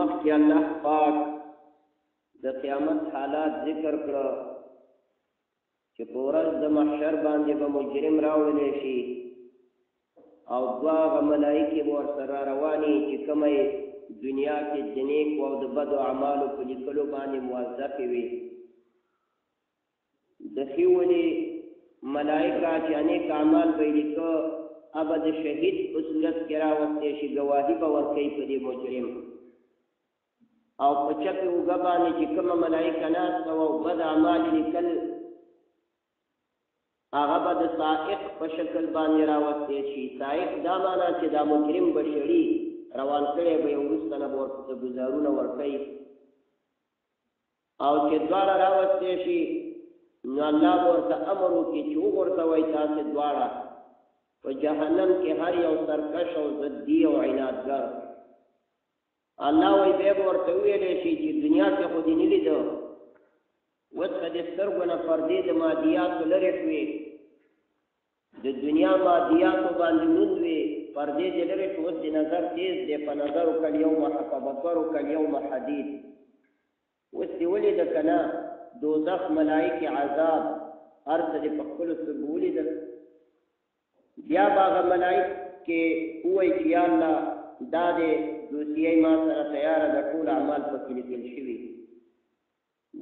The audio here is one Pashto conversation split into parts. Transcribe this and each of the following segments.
مخکې الله پاک د قیامت حالات ذکر کړه چې په ورځ د محشر باندې به مجرم راوړلی شي او دوه هغه ملایکې به ورسره روانې چې کومه دنیا کې د نیکو او د بدو اعمالو په لیکلو باندې موظفې وي د ښې ولې ملایکه چې انیک اعمال به یې لیکه هغه د شهید په صورت کې راوستی شي ګواهي به ورکوي په دې مجرم او په چپې اوږه باندې چې کومه ملایکه ناسته وه او بد اعمال لیکل هغه به د سائق په شکل باندې راوستی شي سائق دا معنا چې دا مجرم به شړي روان کړی به یې وروسته نه به ورته ګزارونه ورکوي او چې دواړه راوستی شي نو الله به ورته امر وکړي چې وغورځوئ تاسې دواړه په جهنم کې هر یو سرکش او ضدي او عنادګر الله وایي بیا به ورته وویلی شي چې دنیا کې خو دې نه لیده اوس که د سترګو نه پردې د مادیاتو لرې شوې د دنیا مادیاتو باندې نوند وې پردې دې لرې شو اوس د نظر تیز دی په نظر وکړ یوم په بصر وکړ یوم حدید اوس دې ولیده که نه دوزخ ملایکې عذاب هر څه دې په خپلو سترګو ولیدل بیا به هغه ملایکې ووایي چې یا الله دا دې دوسیه ما سره تیاره ده ټول اعمال پکې لیکل شوي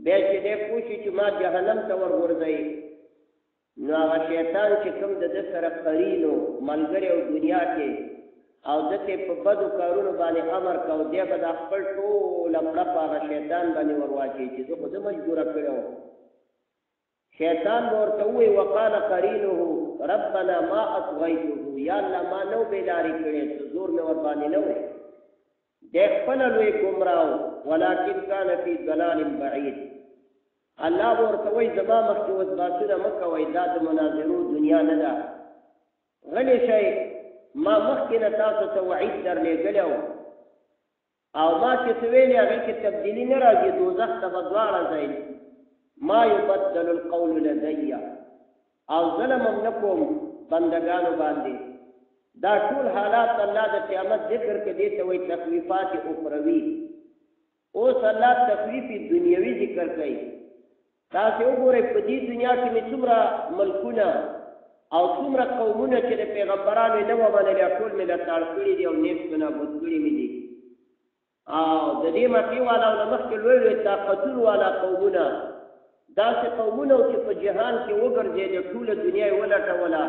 بیا چې دی پوه شي چې ما جهنم ته ورغورځوي نو هغه شیطان چې کوم د ده سره قرین و ملګری او دنیا کې او ده ته په بدو کارونو باندې امر کو دی به دا خپل ټوله پړه په هغه شیطان باندې ورواچوي چې زه خو ده مجبوره کړی وم شیطان به ورته ووایي وقال قرینه ربنا ما اطغیته یا الله ما نو بیدارې کړی څه زور مې ورباندې نه وی دی خپله لوی ګمراه ولکن کان فی ضلال بعید الله به ورته وایي زما مخکې وسباسونه مه کوئ دا د مناظرو دنیا نه ده غلی شئ ما مخکې نه تاسو ته وعید درلېږلی و او ما چې څه ویلې هغې کې تبدیلي نه راځي دوزخ ته به دواړه ځئ ما یبدل القول لدی او ظلم هم نه کوم بندگانو باندې دا ټول حالات الله د قیامت ذکر کې دې ته وایي تخویفات اخروي اوس الله تخویف دنیوي ذکر کوي تاسې وګورئ په دې دنیا کې مې څومره ملکونه او څومره قومونه چې د پیغمبرانو یې نه وه منلي ټول مې له تاړ کړي دي او نیستو نابود کړي مې دي او د دې مخې والا او د مخکې لوی لوی طاقتونو والا قومونه داسې قومونه چې په جهان کې وګرځېدې ټوله دنیا یې ولټوله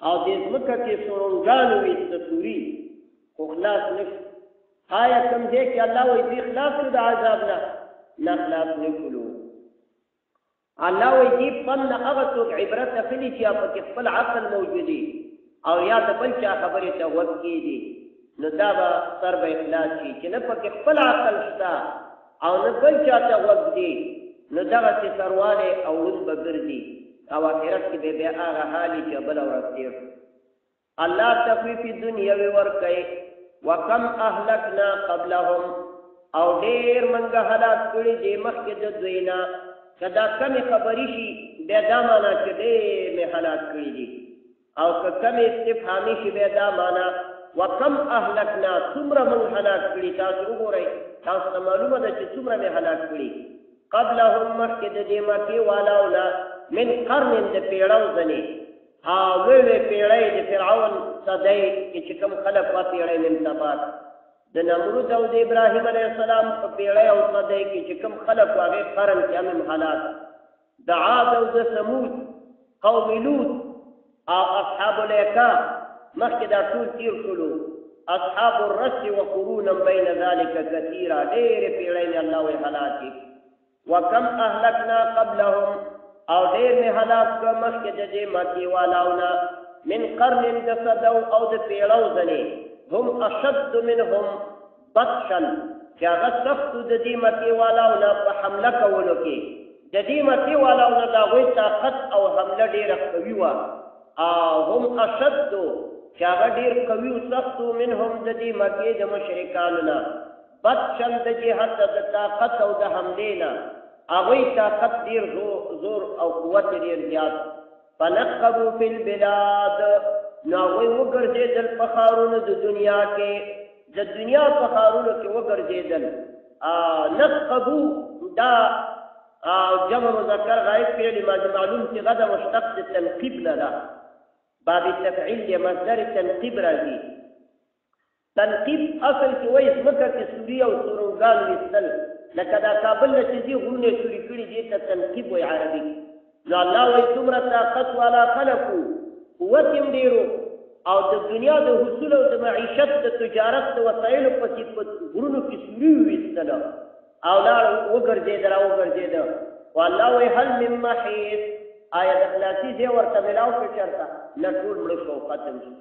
او دې ځمکه کې سرنګانو وي ستوري خو خلاص نه شو آیا کوم دی چې الله وایي دوی خلاص کړو د عذاب نه خلاص نه کړو الله وایي دې پند نه هغه څوک عبرت اخلي چې پکې خپل عقل موجود وي او یا د بل چا خبرې ته غوږ کېږي نو دا به سر به اخلاص شي چې نه پکې خپل عقل شته او نه بل چا ته غوږ دی نو دغسې سروالی او ړوند به ګرځي او آخرت کې به بیا هغه حالي چې بله ورځ تېر الله تخویف دنیوي ورکوي وکم اهلکنا قبلهم او ډېر منګه هلاک کړي دي مخکې د دوی نه که دا کمې خبرې شي بیا دا معنا چې ډېر مې هلاک کړي دي او که کمې استفهامي شي بیا دا معنا وکم اهلکنا څومره موږ هلاک کړي تاسو وګورئ تاسو ته معلومه ده چې څومره مې هلاک کړي قبلهم مخکې د دې مکې والاو نه من قرن د پیړو ځنې لوی لوی پیړۍ د فرعون صدۍ کې چې کوم خلک وه پیړۍ من تبات د نمرود او د ابراهیم علیه السلام په پیړۍ او صدۍ کې چې کوم خلک وه هغې قرن کې هم هلاک د عاد او د ثمود قوم لوط او اصحاب الایکا مخکې دا ټول تیر شولو اصحاب الرس وقرونا بین ذلک کثیرا ډېرې پیړۍ مې الله وایي هلاکې وکم اهلکنا قبلهم او ډېر مې هلاک کړه مخکې د دې مکې والاو نه من قرن د صدو او د پیړو ځنې هم اشد منهم بطشا چې هغه سختو د دې مکې والاو نه په حمله کولو کې د دې مکې والاو نه د هغوی طاقت او حمله ډېره قوي وه او هم اشدو چې هغه ډېر قوي و سختو منهم د دې مکې د مشرکانو نه بطشا د جهت د طاقت او د حملې نه هغوی طاقت ډېر زور او قوت ډېر زیات فنقبوا فی البلاد نو هغوی وګرځېدل په ښارونو د دنیا کې د دنیا په ښارونو کې وګرځېدل. نقبو دا جمع مذکر غائب فعل ماضي معلوم صيغه ده مشتق د تنقیب نه ده. باب تفعیل دی مصدر تنقیب راځي. تنقیب اصل کې وایي ځمکه کې سوري او سورنګان ویستل، لکه دا کابل نه چې دي غرونه سوري کړي دي ته تنقیب وایي عربي. نو الله وایي دومره طاقت والا خلقو قوت یې ډېرو او د دنیا د حصول او د معیشت د تجارت د وسایلو پسې په غرونو کې سوري ویستله او لاړ وګرځېده راوګرځېده. والله وایي هل من محیص، آیا د خلاصي ځای ورته ملاو کړه چېرته؟ نه ټول مړه شو ختم شو.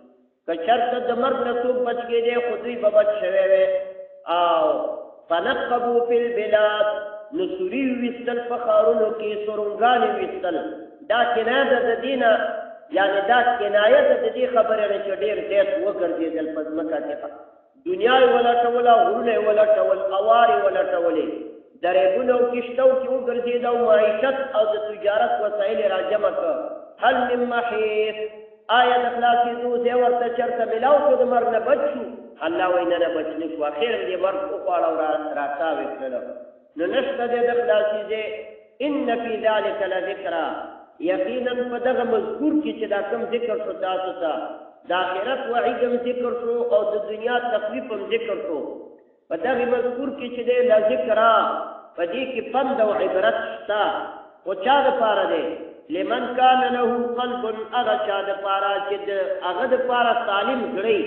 که چېرته د مرګ نه څوک بچ کېدی خو دوی به بچ شوی وی. او فنقبو فی البلاد، نو سوري ویستل په ښارونو کې سرنګانې ویستل. دا کنایه ده د دې نه، یعنې دا کنایه ده د دې خبرې نه چې ډېر زیات وګرځېدل په ځمکه کې. دنیا یې ولټوله، غرونه یې ولټول، اوار یې ولټولې، دریبونه او کشتو کې وګرځېده او معیشت او د تجارت وسایل یې راجمع کړه. هل من محیص، آیا د خلاصېدو ځای ورته چېرته میلاو کړو د مرګ نه بچ شو؟ الله وایي نه بچ نه شو، اخر دې مرګ وخواړه او راتاو یې کړله. نو نشته دی د خلاصي ځای. ان فی ذلک لذکرا، یقینا په دغه مذکور کې چې دا کوم ذکر شو تاسو ته، د آخرت وعید هم ذکر شو او د دنیا تکلیف هم ذکر شو. په دغه مذکور کې چې دی لذکرا، په دې کې پند او عبرت شته. خو چا دپاره دی؟ لمن کان له قلب، هغه چا دپاره چې د هغه دپاره سالم زړی،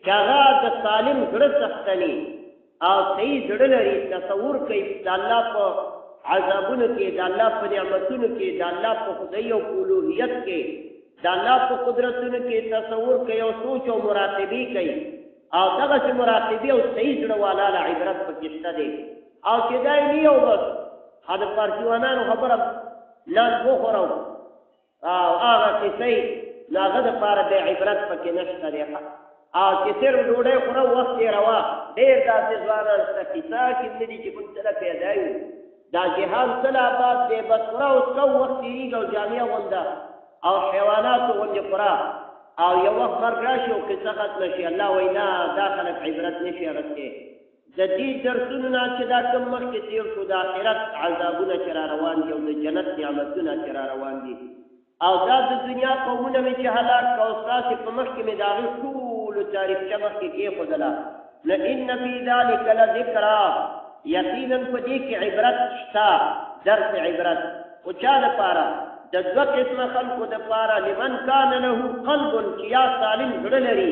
چې هغه د سالم زړه څښتني او صحیح زړه لري، تصور کوي د الله په عذابونو کې، د الله په نعمتونو کې، د الله په خدای او الوهیت کې، د الله په قدرتونو کې تصور کوي او سوچ او مراقبه کوي. او دغسې مراقبه او صحیح زړه والا له عبرت پکې شته دی. او چې دا یې نه یو بس د پارسیوانانو خبره لاس وخورو او هغه کیسې نو هغه دپاره د عبرت پکې نشته دی. او چې صرف ډوډۍ خوره وخت یې روا. ډېر داسې ځوانان شته کیسه کې نه دي چې موږ سره پیدا یو. دا جهان سله آباد دی، بس خوره او څکو وخت تېرېږي او جامې غونده او حیواناتو غوندې خوره او یو وخت مرګ راشي او قصه ختمه شي. الله وایي نه، دا خلک عبرت نشي اخیستی. د دې درسونو نه چې دا کوم مخکې تېر شو، د آخرت عذابونه چې را روان دي او د جنت نعمتونه چې را روان دي، او دا د دنیا قومونه مې چې هلاک کړه او ستاسې په مخکې مې د هغې ټولو تاریخچه مخکې کېښودله. نو ان فی ذلک لذکرا، یقینا په دې کې عبرت شته، درس عبرت. خو چا دپاره؟ د دوه قسمه خلکو دپاره. لمن کان له قلب، چې یا سالم زړه لري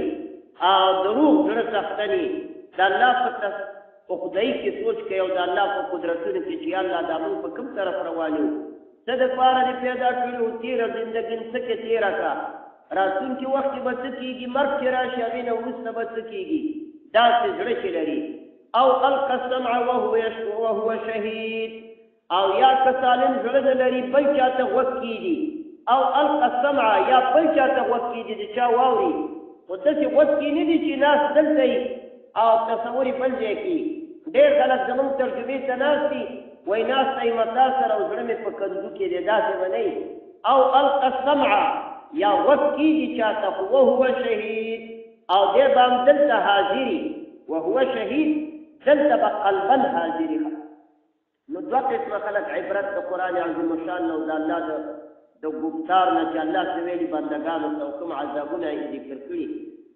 او د روح زړه څښتني، د الله په خدای کې سوچ کوي او د الله په قدرتونو کې چې الله دا موږ په کوم طرف روان یو، څه دپاره دې پیدا کړي او تېره زندګي څه کې تېره کړه، راتلونکي وخت کې به څه کېږي، مرګ چې راشي هغې نه وروسته به څه کېږي. داسې زړه چې لري. او القى السمع وهو شهید، او یا که سالم زړه نه لري بل چا ته غوږ کېږي. او القى السمع، یا بل چا ته غوږ کېږي د چا واوري، خو داسې غوږ کې نه دي چې ناست دلته یي او تصور یې بل ځای کې. ډېر خلک زموږ ترجمې ته ناست دي، وایي ناسته یې متا سره او زړه مې په کندو کې دی، داسې به نه وي. او القى السمع، یا غوږ کېږي چا ته، خو وهو شهید، او دی به هم دلته حاضري. وهو شهید، دلته به قلبا حاضري. نو دوه قسمه خلک عبرت د قرآن عظیم الشان نه او د الله د ګفتار نه چې الله څه ویلي بندګانو ته او کوم عذابونه یې ذکر کړي.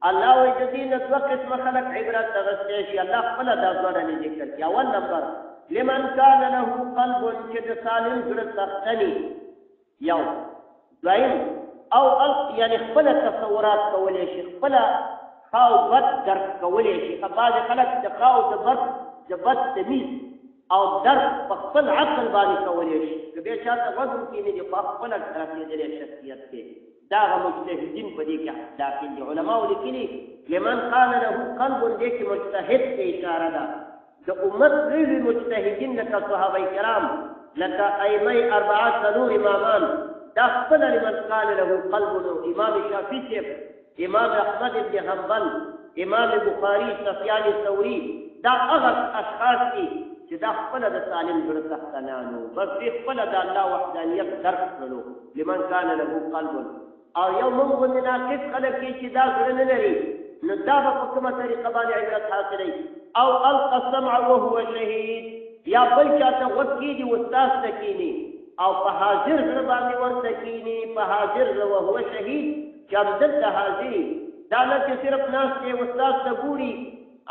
الله وایي د دې نه دوه قسمه خلک عبرت اخیستی شي. الله خپله دا دوه ډلې ذکر کړي. اول نمبر لمن کان له قلب، چې د سالم زړه څښتني یو. دویم او یعنې خپله تصورات کولی شي، خپله ښه او بد درک کولی شي. بعضې خلک د ښه او د بد تمیز او درک په خپل عقل باندې کولی شي. که بیا چا ته غوږ کې نه دي خو خپله رسېدلی شخصیت کې، دا هغه مجتهدین په دې کې داخل دي. علماو لیکلي لمن کان له قلب، دې کې مجتهد ته اشاره ده. د امت ډېر مجتهدین لکه صحابه کرام، لکه ائمه اربعه څلور امامان، دا خپله لمن کان له قلب. امام شافعي صاحب، امام احمد بن حنبل، امام بخاري، سفیان ثوري، دا هغه اشخاص دي چې دا خپله د سالم زړه څښتنانو، بس دې خپله د الله وحدانیت درک کړلو. لمن کان له قلب. او یو موږ غوندې ناقص خلک چې دا زړه نه لري، نو دا به په کومه طریقه باندې عبرت حاصلوي او القى السمع وهو شهید یا بل چاته غوږ کېږي استاد ته کښېني او په حاضر زړه باندې ورته کښېني په حاضر زړه وهو شهید چې همدلته حاضر دا نه چې صرف ناست دی استاد ته ګوري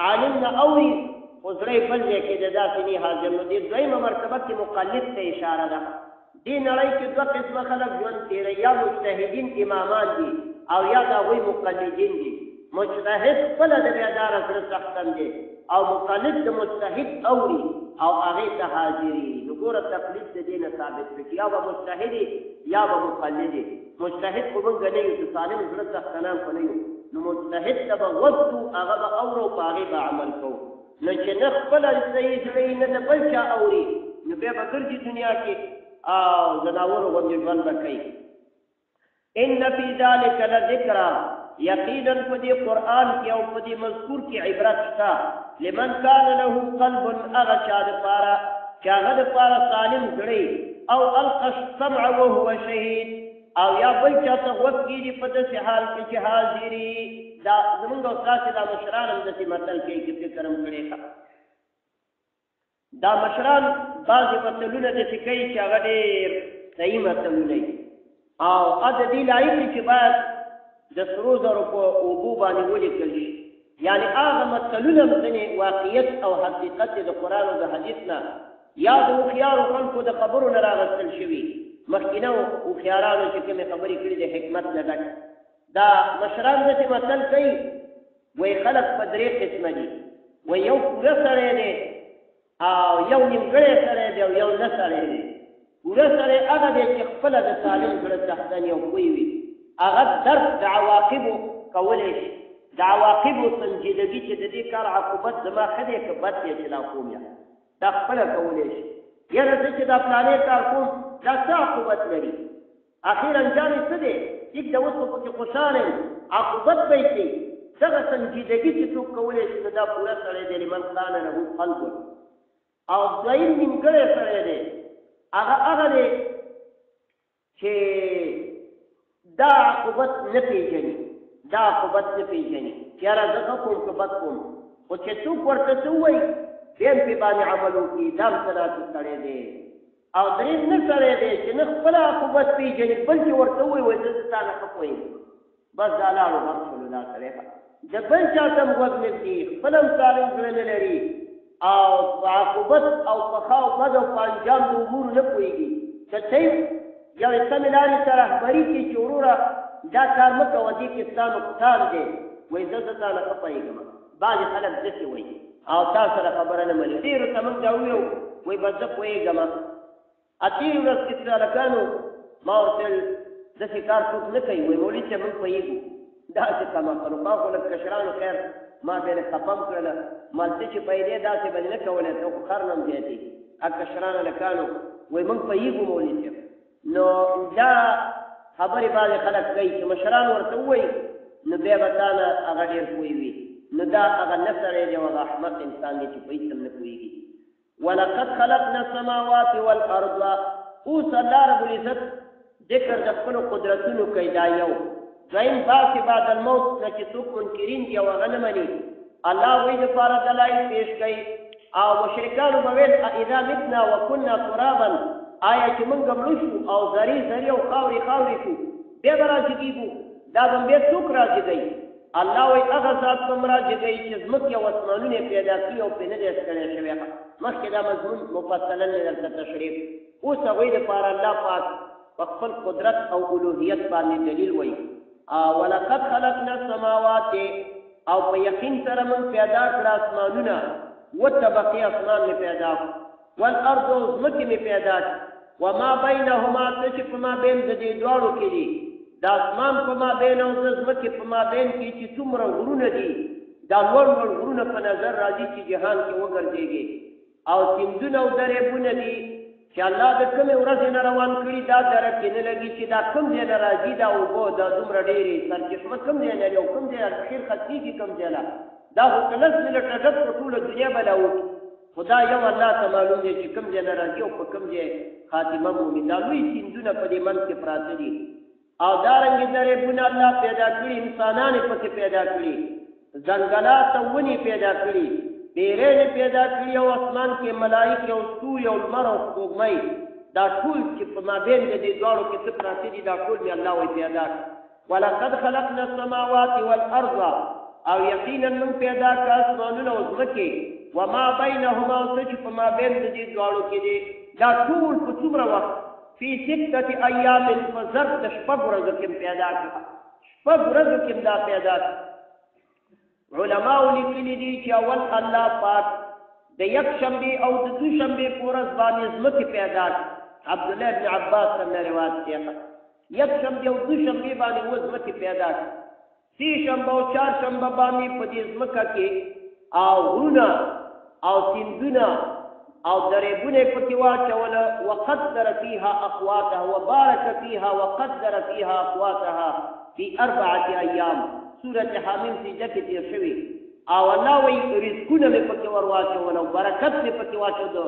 عالم نه اوري خو زړه یې بل ځای کې د داسې نه حاضر نو دې دویمه مرتبه کې مقلد ته اشاره ده دې نړۍ کې دوه قسمه خلک ژوند تېروي یا مجتهدین امامان دي او یا د هغوی مقلدین دي مجتهد خپله د بیداره زړه څښتن دی او مقلد د مجتهد اوري او هغې ته حاضري نو ګوره تقلید د دې نه ثابت شو چې یا به مجتهد یا به مقلد مجتهد خو موږ نه یو چې سالم زړه څښتنان خو نه یو نو مجتهد ته به غوږ کړو هغه به اورو په هغې به عمل کوو نو چې نه خپله صحیح زړه نه د بل چا اوري نو بیا به ګرځي دنیا کې او زناورو غوندې ژوند به کوي ان فی ذلک لذکرا یقینا په دې قرآن کې او په دې مذکور کې عبرت شته لمن کان له قلب هغه چا دپاره چې هغه دپاره سالم زړی او القى السمع وهو شهید او یا بل چاته غوږ کېږي په داسې حال کې چې حاضري دا زمونږ او ستاسې دا مشران هم داسې متل کوي چې فکر هم کړی دا مشران بعضې متلونه داسې کوي چې هغه ډېر صحیح متلونه وي او د دې لایق دي چې باید د سرو زرو په اوبو باندې ولیکل شي یعنې هغه متلونه هم ځینې واقعیت او حقیقت د قرآن او د حدیث نه یا د هوښیارو خلکو د خبرو نه راغستل شوي مخکینو هوښیارانو چې کومې خبرې کړي د حکمت نه ډک دا مشران داسې متل کوي وایي خلک په درې قسمه دي وایي یو پوره سړی دی او یو نیمګړی سړی دی او یو نه سړی دی پوره سړی هغه دی چې خپله د سالم زړه څښتن یو پوه وي هغه درک د عواقبو کولی شي د عواقبو سنجیدګي چې د دې کار عاقبت زما ښه دی که بد دی چې دا کوم یا دا خپله کولی شي یاره زه چې دا پلانې کار کوم دا څه عاقبت لري اخر انجام یې څه دی یک د اوس خو پکې خوشحاله یم عاقبت به یې کوي دغه سنجیدګي چې څوک کولی شي نو دا پوره سړی دی لمن کان له قلب او دویم نیمګړی سړی دی هغه دی چې دا عاقبت نه پېژني دا عاقبت نه پېژني چې یاره زه ښه کوم که بد کوم خو چې څوک ورته څه ووایي بیا هم پې باندې عمل وکړي دا هم څه داسې سړی دی او درېیم نه سړی دی چې نه خپله عاقبت پېژني بلکې ورته ووایي وایي زه تا نه ښه پوهېږم بس دا لاړو غم شولو دا سړی د بل چا ته هم غوږ نه ږدي خپله هم سالم زړه نه لري او په عاقبت او په ښه او بد او په انجام د امورو نه پوهېږي که څه یوې سمې لارې ته رهبري کړي چې وروره دا کار مه کوه دې کې ستا نقصان دی وایي زه تا نه ښه پوهېږم بعضې خلک داسې وایي او تا سره خبره نه مني ډېرو ته موږ دا وویو وایي بس زه پوهېږم تېرې ورځ کې څه هلکانو ما ورته ویل داسې کار څوک نه کوي وایي مولوي صاحب موږ پوهېږو داسې کمه خو خو لږ کشرانو خیر ما بیا یې خفه هم کړله مالته چې پیدې داسې به دې نه کولی ته خو خر نه هم زیاتېږي کشران هلکانو وایي موږ پوهېږو مولوي صاحب نو دا خبرې بعضې خلک کوي چې مشران ورته ووایي نو بیا به تا نه هغه ډېر پوه وي نو دا هغه نه سړی دی او هغه احمق انسان دی چې په هېڅ هم نه پوهېږي ولقد خلقنا السماوات والارض اوس الله رب العزت ذکر د خپلو قدرتونو کوي دا یو دویم بعث بعد الموت نه چې څوک منکرین دي او هغه نه مني الله هغوی دپاره دلایل پیش کوي او مشرکانو به ویل اذا متنا وکنا ترابا آیا چې موږ مړه شو او زرې زرې او خاورې خاورې شو بیا به راجګېږو دا به بیا څوک راجګوي الله وایي هغه ذات به م راجګوي چې ځمکې او اسمانونه یې پیدا کړي او پرې نه دی ستړی شوی مخکې دا مضمون مفصلا مې درته تشریح اوس هغوی دپاره الله پاک په خپل قدرت او الوهیت باندې دلیل وایي ولقد خلقنا السماوات او په یقین سره موږ پیدا کړه اسمانونه وطبقې اسمان مې پیدا کړ والارض او ځمکې مې پیدا کړ وما بینهما څه چې په مابین د دې دواړو کې دي د اسمان په مابین او د ځمکې په مابین کې چې څومره غرونه دي دا لوړ لوړ غرونه په نظر راځي چې جهان کې وګرځېږي او سیندونه او دریابونه دي چې الله د کومې ورځې نه روان کړي دا دره کې نه لګي چې دا کوم ځای نه راځي دا اوبه دا دومره ډېرې سرچشمه کوم ځای نه لري او کوم ځای اخر ختمېږي کوم ځای نه دا خو که لس منټه ډک په ټوله دنیا به لا وکړي خدا یو الله ته معلوم دی چې کوم ځای نه راځي او په کوم ځای خاتمه مومي دا لوی سیندونه په دې منځ کې پراته دي او دارنګې دریابونه الله پیدا کړي انسانان یې پکې پیدا کړي ځنګلات او ونې پیدا کړي، ډېرې پیدا کړي او اسمان کې ملایکې او ستوري او لمر او سپوږمۍ، دا ټول چې په مابین د دې دواړو کې څه پراته دي دا ټول مې الله وایي پیدا کړي. ولقد خلقنا السماوات والارض، او یقینا موږ پیدا کړ اسمانونه او ځمکې، وما بینهما، او څه چې په مابین د دې دواړو کې دي، دا ټول په څومره وخت؟ فی 6 ایام، په ظرف د 6 ورځو کې پیدا کړ، 6 ورځو کې دا پیدا کړ. علماء لیکلي دي چې اول الله پاک د یکشنبې او د دوشنبې په ورځ باندې ځمکې پیدا کړ. عبدالله بن عباس څخه روایت دی، یکشنبې او دوشنبې باندې و ځمکې پیدا کړ. سې شنبه او چهارشنبه باندې په دې ځمکه کې او غرونه او سیندونه او دریابونه پکې واچوله. وقدر فیها اقواتها وبارک فیها وقدر فیها اقواتها فی 4 ایام. سورة حامیم سجده کې تیر شوي. او الله وایي رزقونه مې پکې ور واچول او برکت مې پکې واچوده.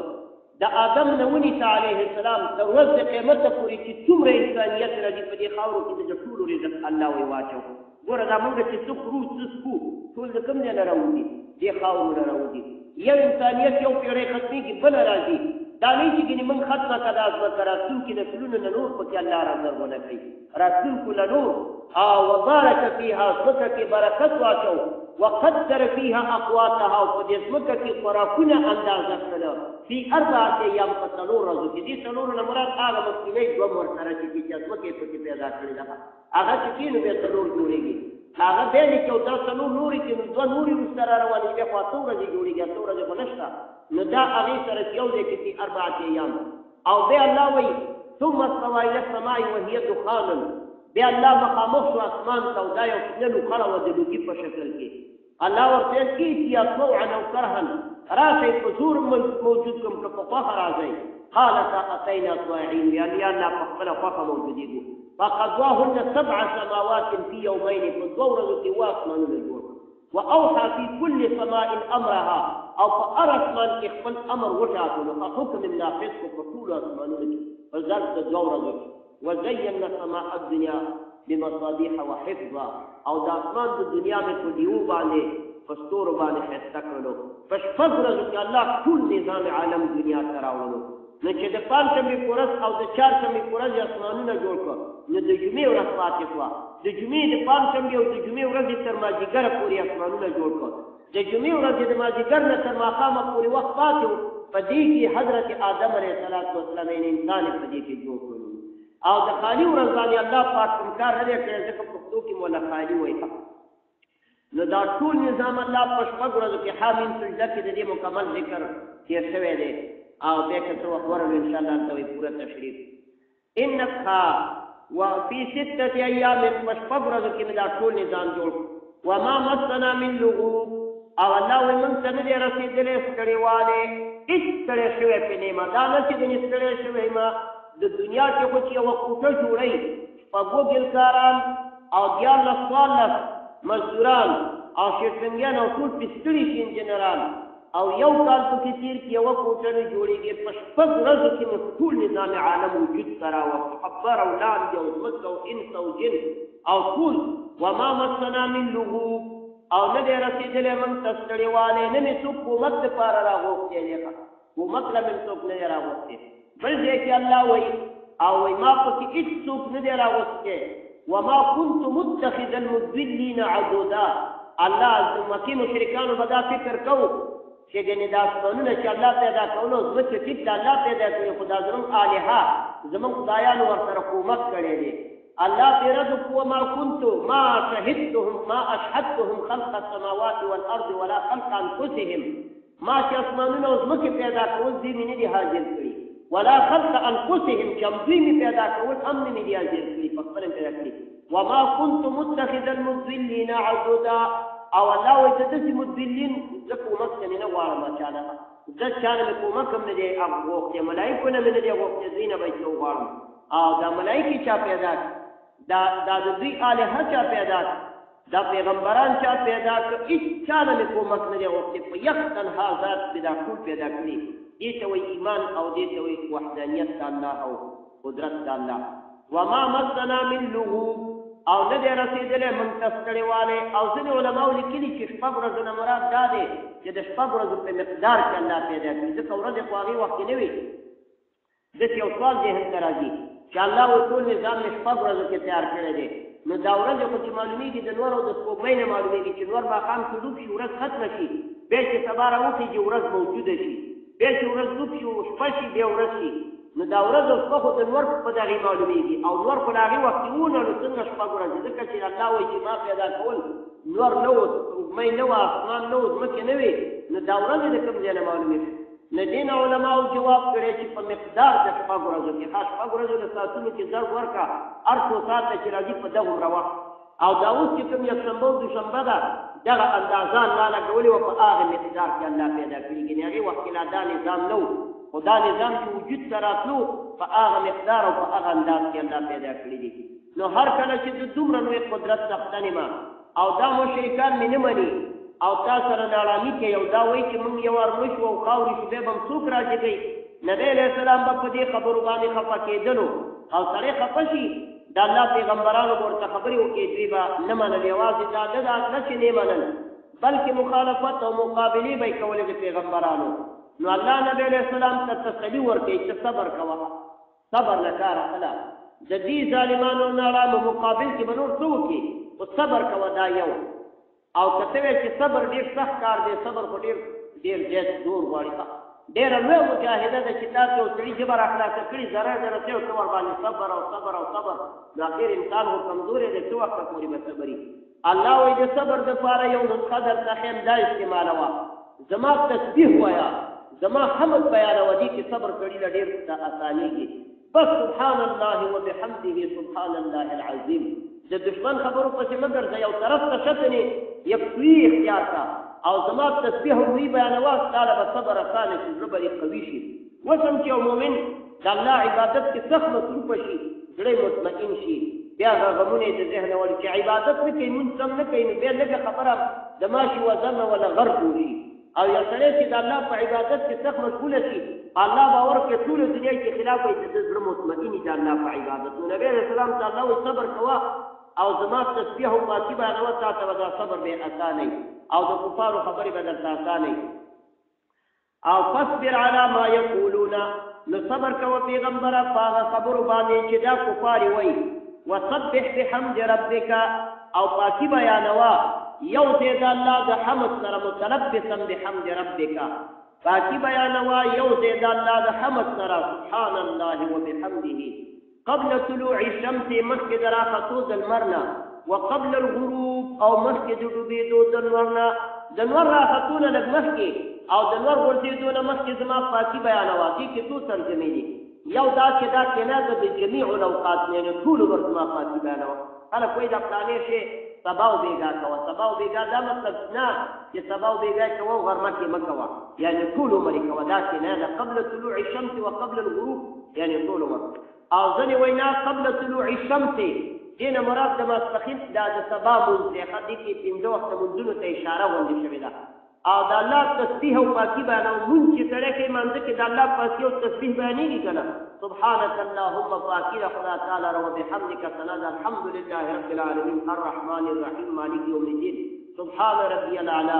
د آدم نه ونیسه علیه السلام تر ورځ د قیامته پورې چې څومره انسانیت راځي په دې خاورو کې د ټولو رزق الله وایي واچو. ګوره دا موږ چې څه خورو څه څکو ټول د کوم ځای نه راوځي؟ دې خاورو نه راوځي. یو انسانیت یو پیړۍ ختمېږي بله راځي. دا نه چې ګینې موږ ختمه کړه دا ځمکه راتلونکي نسلونه نه نور پکې الله رازرغونه کوي، راتلونکو له نور. او وبارک فیها، ځمکه کې برکت واچو. وقدر فیها اقواتها، او په دې ځمکه کې خوراکونه اندازه کړله. فی 4 ایام، په 4 ورځو کې. دې 4 نه مراد هغه مخکینی 2 ورسره چې ځمکه یې پکې پیدا کړې ده، هغه چې کېنو بیا 4 جوړېږي. هغه بیا لیکي او دا 4 نورې چې نو 2 نورې ورسته را روانې بیا خو 8 ورځې جوړېږي، 8 ورځې خو نشته. نو دا هغې سره چې یو دی کې فی 4 ایام. او بیا الله وایي ثم استوى الى السماء وهي دخان، بیا الله مخامخ شو اسمان ته او دا یو فتنه لوخړه وه د لوګي په شکل کې. الله ورته کېږي یا طوعا او کرها، راشئ په زور موجود کوم که په خوښه راځئ. قالت اتینا طاعین، یعنې یا الله په خپله خوښه موجودېږو. فقضاهن 7 سماوات فی یومین، په 2 ورځو کې 2 اسمانونه جوړ. واوحى في كل سماء امرها، او په هر اسمان کې خپل امر وټاکلو. حکم نافذ کو په ټولو اسمانونو کې په ظرف د 2 ورځو کې. وزينا سماء الدنيا بمصابيح وحفظا، او د اسمان د دنیا مې په دیو باندې په ستورو باندې ښایسته کړلو. په 6 ورځو کې الله ټول نظام عالم دنیا ته راوړلو. نو چې د پنجشنبې په ورځ او د چهارشنبې په ورځ اسمانونه جوړ کړه، نو د جمعې ورځ پاتې شوه. د جمعې د پنجشنبې او د جمعې ورځې تر مازدیګره پورې اسمانونه جوړ کړه. د جمعې ورځې د مازدیګر نه تر ماښامه پورې وخت پاتې و. په دې کې حضرت آدم علیه السلام انسان په دې کې جوړ کړو. او د خالي ورځ باندې الله پاک کوم کار نه دی کړی، ځکه پښتو کې مولا خالي وایي. نو دا ټول نظام الله په 6 ورځو کې حامیم سجده کې د دې مکمل ذکر تیر شوی دی. او بیا که څه وخت ورغلو انشاءالله هلته وایي پوره تشریف. انکا وفي 6 ایام، په 6 ورځو کې مې دا ټول نظام جوړ. وما مسنا من لغوب، او الله وایي موږ ته نه دی رسېدلی ستړیوالی، هېڅ ستړی شوی پرې نه یم. دا نه چې ځینې ستړی شوی یم. د دنیا کې خو چې یوه کوټه جوړوي، شپږو ګلکاران او 14 مزدوران او شیرسنګیان او ټول پرې ستړي شي انجینران، او یو کال پکې تېر کړي یوه کوټه نه جوړېږي. په 6 ورځو کې مو ټول نظام عالم وجود ته راوست، خبر او لاندې او ځمکه او انس او جن او ټول. وما مسنا من لغوب، او نه دی رسېدلی موږ ته ستړیوالی، نه مې څوک کومک دپاره راغوښتی دی، کومک له مې څوک نه دی راغوښتی. بل ځای کې الله وایي او وایي ما پکې هېڅ څوک نه دی راغوښتی. وما كنت متخذ المضلین عضدا، الله د مکې مشرکانو به دا فکر کوو چې ګنې دا اسمانونه چې الله پیدا کولو ځمکې ټیک د الله پیدا کړي، خو دا زموږ الهه زموږ خدایانو ورسره کومک کړی دی. الله پرې رد وکړو ما كنت ما شهدتهم ما اشهدتهم خلق السماوات والارض ولا خلق انفسهم، ما چې اسمانونه او ځمکې پیدا کول دې مې نه دي حاضر کړي. ولا خلق انفسهم، چې دوی مې پیدا کول هم نه مې دي حاضر کړي، په خپله مې پیدا کړي. وما كنت متخذ المضلین عضدا، او الله وایي د داسې مضلین زه کومک ته نه غواړم چا نه، زه چا نه مې کومک هم نه دی غوښتی، ملایکو نه مې نه دی غوښتی، دوی نه به یې څه وغواړم. او دا ملایکې چا پیدا کړي، دا د دوی الهه چا پیدا کړي، دا پیغمبران چا پیدا کړي، هېڅ چا نه مې کومک نه دی غوښتی. په یک تنها ذات مې دا ټول پیدا کړي. دې ته وایي ایمان او دې ته وایي وحدانیت د الله او قدرت د الله. وما مسنا من لغوب، او نه دی رسېدلی موږ ته ستړیوالی او ځینې علماو لیکلي چې 6 ورځو نه مراد دا دی چې د 6 ورځو په مقدار کې الله پیدا کړي ځکه ورځې خو هغې وخت کې نه وي داسې یو سوال ذهن ته راځي چې الله وایي ټول نظام مې 6 ورځو کې تیار کړی دی نو دا ورځې خو چې معلومېږي د نور او د سپوږمۍ نه معلومېږي چې نور ماښام کې ډوب شي ورځ ختمه شي بیا چې سبا راوخېږي ورځ موجوده شي بیا چې ورځ ډوب شي شپه شي بیا ورځ شي نو دا ورځ او شپه خو د نور په دغې معلومېږي او نور خو د هغې وخت کې وونه نو څنګه 6 ورځې ځکه چې الله وایي چې ما پیدا کول نور نه و سپوږمۍ نه وه اسمان نه و ځمکې نه وې نو دا ورځې د کوم ځای نه معلومېږي نه دې نه علماو جواب کړی چې په مقدار د 6 ورځو کې ښه 6 ورځو د ساعتونو کې ضرب ورکړه هر څو ساعته چې راځي په دغومره وخت او دا اوس چې کوم یکشنبه او دوشنبه ده دغه اندازه الله لګولې وه په هغې مقدار کې الله پیدا کړي ګنې هغې وخت کې لا دا نظام نه و خو دا نظام چې وجود ته راتلو په هغه مقدار او په هغه انداز کې الله پیدا کړي دي نو هر کله چې د دومره لوی قدرت څښتنې ما او دا مشرکان مې نه مني او تا سره ناړامي کوي او دا وایي چې موږ یو ارمه شو او خاورې شو بیا به هم څوک راجګوي نبی علیه السلام به په دې خبرو باندې خفه کېدلو او سړی خفه شي د الله پیغمبرانو به ورته خبرې وکړي دوی به نه منل یوازې دا نه چې نه منل بلکې مخالفت او مقابلې به یې کولې د پیغمبرانو نو الله نبی علیه السلام ته تسلي ورکوي چې صبر کوه صبر نه کار اخله د دې ظالمانو ناړامو مقابل کې به نور څه وکړي خو صبر کوه دا یو او کته وی چې صبر ډیر سخت کار دی صبر په ډیر زیات زور غواړي ډیر لوی مجاهده ده چې تاسو یو سړي جبر اخلاص کړي ضرر درته او څور باندې صبر او صبر او صبر د اخر انسان هو کمزوري دی څو وخت پورې به صبري الله وایي د صبر دپاره یو نسخه درته ښیم دا استعمالوه زما تسبیح وایه زما حمد بیانوه دي چې صبر کړي له ډېر اسانېږي بس سبحان الله وبحمده سبحان الله العظیم د دشمن خبرو پسې مه ګرځه یو طرف ته شتنې یکسوي اختیار کا او زما تسبیح وی بیانوه تاله به صبر اسانه شي زړه به یې قوي شي اوس هم چې یو مؤمن د الله عبادت کې سخت مصروفه شي زړه مطمئن شي بیا هغه غمونه یې د ذهنه وړي چې عبادت نه کوي مونځ سم نه کوي نو بیا لږه خبره د ماشي وزنه ولا غرب وشي او یو سړی چې د الله په عبادت کې سخت مشغوله شي الله باور کوي ټوله دنیا کې خلاف وي د زړه مطمئن د الله په عبادت نو نبی علیه السلام ته الله وایي صبر کوه او زما تسبیح او پاکي بیانوه تا ته به دا صبر به اسانه او د کفارو خبرې به درته اسانه او فاصبر علی ما یقولون نو صبر کوه پیغمبره په هغه خبرو باندې چې دا کفار وایي وسبح بحمد ربک او پاکي بیانوه یو ځای د الله د حمد سره متلبسا بحمد ربک پاکي بیانوه یو ځای د الله د حمد سره سبحان الله وبحمده قبل طلوع الشمس مخکې د راختو د لمر نه وقبل الغروب او مخکې د ډوبېدو د لمر نه د لمر راختو نه لږ مخکې او د لمر غورځېدو نه مخکې زما پاکي بیانوه دې کې څو ترجمې دي یو دا چې دا کنایه ده د جمیع الاوقات نه یعنې ټولو وخت زما پاکي بیانوه خلک وایي دا فلانې شی سبا او بیګا کوه سبا او بیګا دا مطلب نه چې سبا او بیګا کوه او غرمه کې مه کوه یعنې ټول عمر یې کوه دا کنایه ده قبل طلوع الشمس وقبل الغروب یعنې ټول عمر او ځینې وینا قبل طلوع الشمس دې نه مراد د ماسپښین دا د سبا مونځ دی ښه دې کې 5 وخته مونځونو ته اشاره غوندې شوې ده او د الله تسبیح او پاکي بیانوه مونځ چې سړی کوي مانځه کې د الله پاکي او تسبیح بیانېږي که نه سبحانك اللهم پاکي د خدا تعالی را وبحمدک ثنا ده الحمد لله رب العالمین الرحمن الرحیم مالک یوم الدین سبحان ربی الاعلی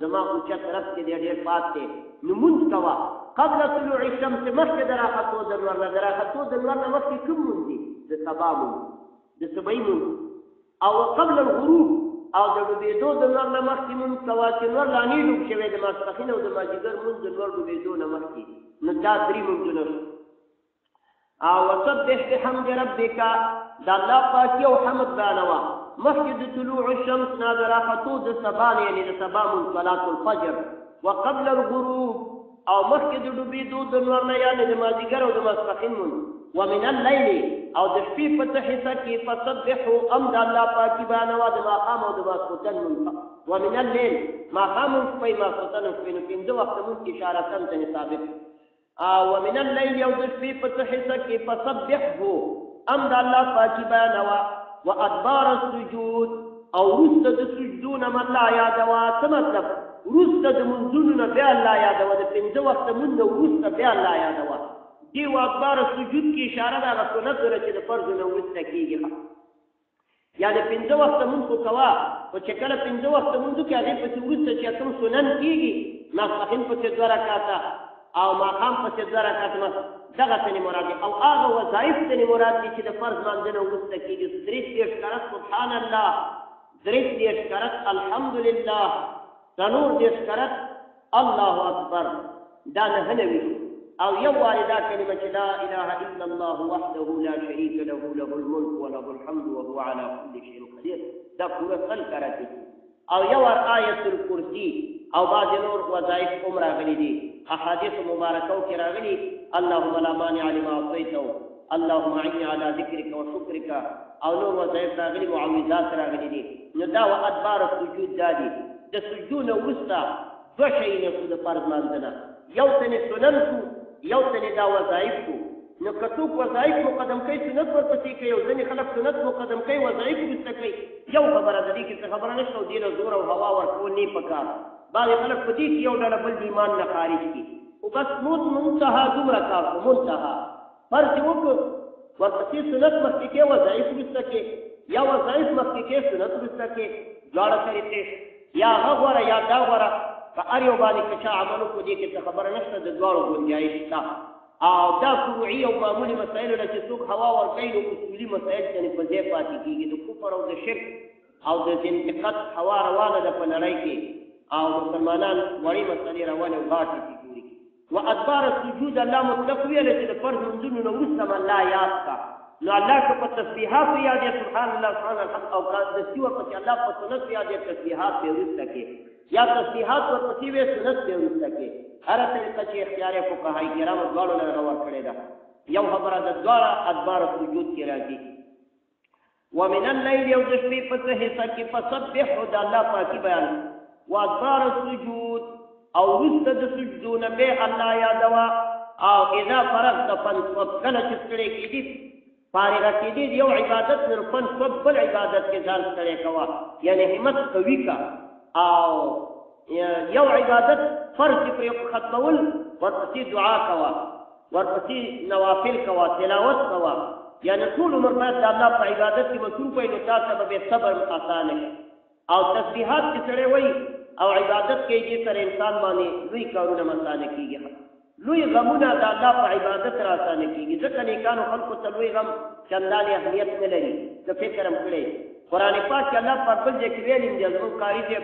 زما اوچت رب کې دی ډېر پاک دی نو مونځ کوه قبل طلوع الشمس مخکې د راختو د لمر نه د راختو د لمر نه مخکې کوم مونځ دي د سبا مونځ د صبحۍ مونځ او قبل الغروب او د ډوبېدو د لمر نه مخکې مونځ کوه چې لمر لا نه ډوب شوی د ماسپښین او د مازدیګر مونځ د لمر ډوبېدو نه مخکې نو دا 3 مونځونه شو او وسبح بحمد ربک د الله پاکي او حمد بیانوه مخکې د طلوع الشمس نه د راختو د سبا نه یعنې د سبا مونځ صلات الفجر وقبل الغروب او مخکې د ډوبېدو د لمر نه یعنې د مازدیګر او د ماسپښین مونځ ومن الليل او د شپې په څه حصه کې فسبحوا ام د الله پاکي بیانوه د ماښام او د ماسخوتن مونځ ومن الليل ماښام هم شپئ ماسخوتن هم شپئ نو 5 وخته مونځ کې اشارتن ځنې ثابت ومن الليل او د شپې په څه حصه کې فسبحوا ام د الله پاکي بیانوه وادبار السجود او وروسته د سجدونه م الله یادوه څه مطلب وروسته د مونځونو نه بیا الله یادوه د 5 وخته مونځ نه وروسته بیا الله یادوه دې و ادبار سجود کې اشاره ده هغه سنت سره چې د فرض نه وروسته کېږي یعنې 5 وخته مونځ خو کوه خو چې کله 5 وخته مونځ وکړې هغې پسې وروسته چې کوم سنن کېږي ماسپښین پسې 2 رکعته او ماښام پسې 2 رکعته دغه ته مراد دي او هغه وظایف ته مراد دي چې د فرض مانځنه وروسته کېږي 33 کرت سبحان الله 33 کرت الحمدلله 34 کرت الله اکبر دا 99 او یو والدا کلمه چې لا اله الا الله وحده لا شريك له له الملك وله الحمد وهو على كل شيء قدير دا پورا سل کرتی او یو آیت الکرسی او بعض نور وظایف عمر غلی دي احادیث مبارکه کې راغلي اللهم لا مانع لما اعطيته اللهم اعني على ذكرك وشكرك او نور وظایف راغلي معوذات راغلي دي نو دا ادبار السجود دادي د سجود وسطا دو شی نه د فرض مانځنه یو تنه سنن یو تنه دا وظایف نو کڅوک وظایف مقدم کوي سنت ورپسې کوي او ځینې خلک سنت مقدم کوي وظایف وروسته کوي یو خبره د دې کې څه خبره نشته او دې له زور او هوا ورکول نه پکار بعضې خلک په دې کې یو ډله بل د ایمان نه خارج کړي خو بس منتها دومره کار خو منتها فرض یې وکړو ورپسې سنت مخکې کې وظایف وروسته کې یا وظایف مخکې کې سنت وروسته کې دواړه طریقې یا هغه غوره یا دا غوره په هر یو باندې که چا عمل وکړو دې کې څه خبره نشته د دواړو ګنجایش شته او دا فروعي او معمولي مسایلو نه چې څوک هوا ورکوي نو اصولي مسایل ځینې په ځای پاتې کېږي د کفر او د شرک او د زندقت هوا روانه ده په نړۍ کې او مسلمانان وړې مسلې روانې او غاټې کې جوړې و ادبار السجود الله مطلق ویله چې د فرض منځونو نه وروسته م الله یاد کا نو الله که په تسبیحاتو یادې سبحان الله سبحان الحمد او دستي ورپسې الله په سنت یادې تسبیحات پرې وروسته کې یا تسبیحات ورپسې وې سنت پرې وروسته کې هره طریقه چې اختیار فقهای کرامو دواړو نه ورکړې ده یو خبره د دواړه ادبار السجود کې راځي ومن الليل یو د شپې په څه حصه کې فسبحه د الله پاکي بیان وادبار السجود او وروسته د سجدونه به الله یادوه او اذا فرغت فانصب کله چې ستړی کېدې فارغه کېدې یو عبادت نه فانصب بل عبادت کې ځان ستړی کوه یعنې همت قوي کا او یو عبادت فرض پرې ختمول ورپسې دعا کوه ورپسې نوافل کوه تلاوت کوه یعنې ټول عمر باید د الله په عبادت کې مصروف وي نو تا ته به صبر اسانه او تسبیحات چې سړی وایي او عبادت کې دې سره انسان باندې لوی کارونه مسانه کېږي لوی غمونه د الله په عبادت را اسانه کېږي ځکه نیکانو خلکو ته لوی غم چندانې اهمیت نه لري د فکر هم کړی قرآن پاک کې الله په بل ځای کې ویلي دي زموږ قاري صاحب